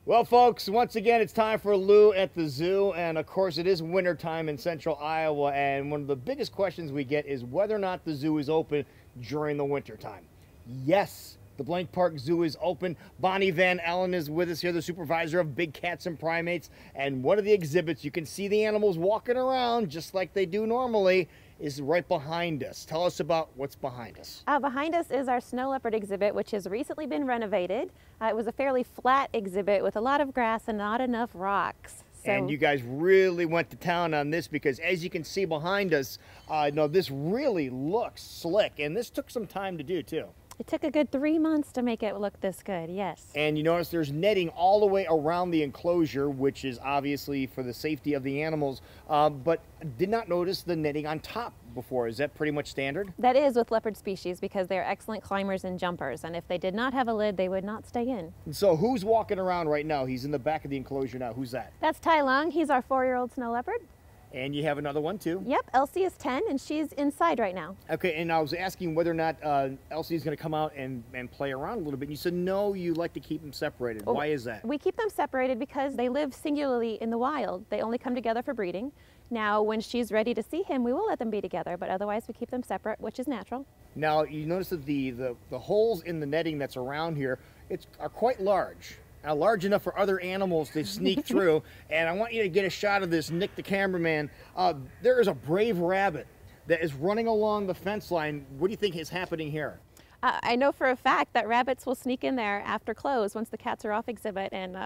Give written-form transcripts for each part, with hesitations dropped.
Well, folks, once again, it's time for Lou at the Zoo. And of course, it is wintertime in central Iowa. And one of the biggest questions we get is whether or not the zoo is open during the wintertime. Yes, the Blank Park Zoo is open. Bonnie Van Allen is with us here, the supervisor of big cats and primates. And one of the exhibits, you can see the animals walking around just like they do normally, is right behind us. Tell us about what's behind us. Behind us is our Snow Leopard exhibit, which has recently been renovated. It was a fairly flat exhibit with a lot of grass and not enough rocks. And you guys really went to town on this because, as you can see behind us, this really looks slick, and this took some time to do too. It took a good 3 months to make it look this good, yes. And you notice there's netting all the way around the enclosure, which is obviously for the safety of the animals, but did not notice the netting on top before. Is that pretty much standard? That is with leopard species because they're excellent climbers and jumpers, and if they did not have a lid, they would not stay in. So who's walking around right now? He's in the back of the enclosure now. Who's that? That's Tai Lung. He's our 4-year-old snow leopard. And you have another one too? Yep, Elsie is 10 and she's inside right now. Okay, and I was asking whether or not Elsie is going to come out and play around a little bit. You said no, you like to keep them separated. Why is that? We keep them separated because they live singularly in the wild. They only come together for breeding. Now, when she's ready to see him, we will let them be together, but otherwise we keep them separate, which is natural. Now, you notice that the holes in the netting that's around here are quite large. Large enough for other animals to sneak through. And I want you to get a shot of this, Nick the cameraman. There is a brave rabbit that is running along the fence line. What do you think is happening here? I know for a fact that rabbits will sneak in there after close once the cats are off exhibit, and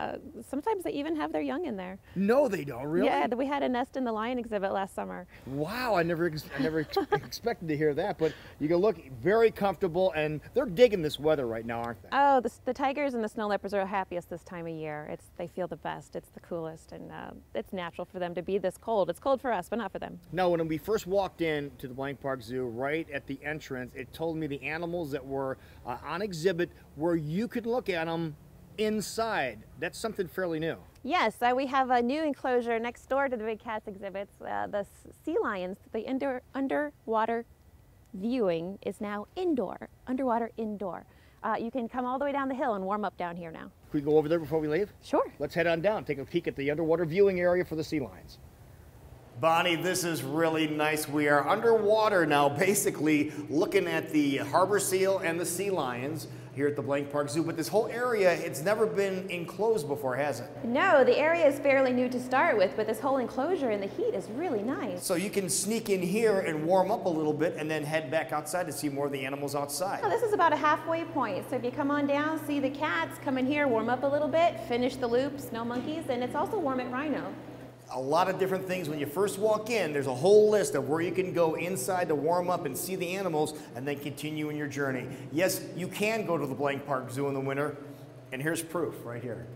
sometimes they even have their young in there. No, they don't, really? Yeah, we had a nest in the lion exhibit last summer. Wow, I never expected to hear that, but you can look very comfortable, and they're digging this weather right now, aren't they? Oh, the tigers and the snow leopards are happiest this time of year. They feel the best, it's the coolest, and it's natural for them to be this cold. It's cold for us, but not for them. Now, when we first walked in to the Blank Park Zoo, right at the entrance, it told me the animals that were on exhibit where you could look at them inside. That's something fairly new. Yes, we have a new enclosure next door to the big cats exhibits. The sea lions, the underwater viewing is now indoor, underwater indoor. You can come all the way down the hill and warm up down here now. Can we go over there before we leave? Sure. Let's head on down, take a peek at the underwater viewing area for the sea lions. Bonnie, this is really nice. We are underwater now, basically looking at the harbor seal and the sea lions here at the Blank Park Zoo. But this whole area, it's never been enclosed before, has it? No, the area is fairly new to start with, but this whole enclosure and the heat is really nice. So you can sneak in here and warm up a little bit and then head back outside to see more of the animals outside. Oh, this is about a halfway point. So if you come on down, see the cats, come in here, warm up a little bit, finish the loop, snow monkeys, and it's also warm at rhino. A lot of different things. When you first walk in, there's a whole list of where you can go inside to warm up and see the animals and then continue in your journey. Yes, you can go to the Blank Park Zoo in the winter, and here's proof right here.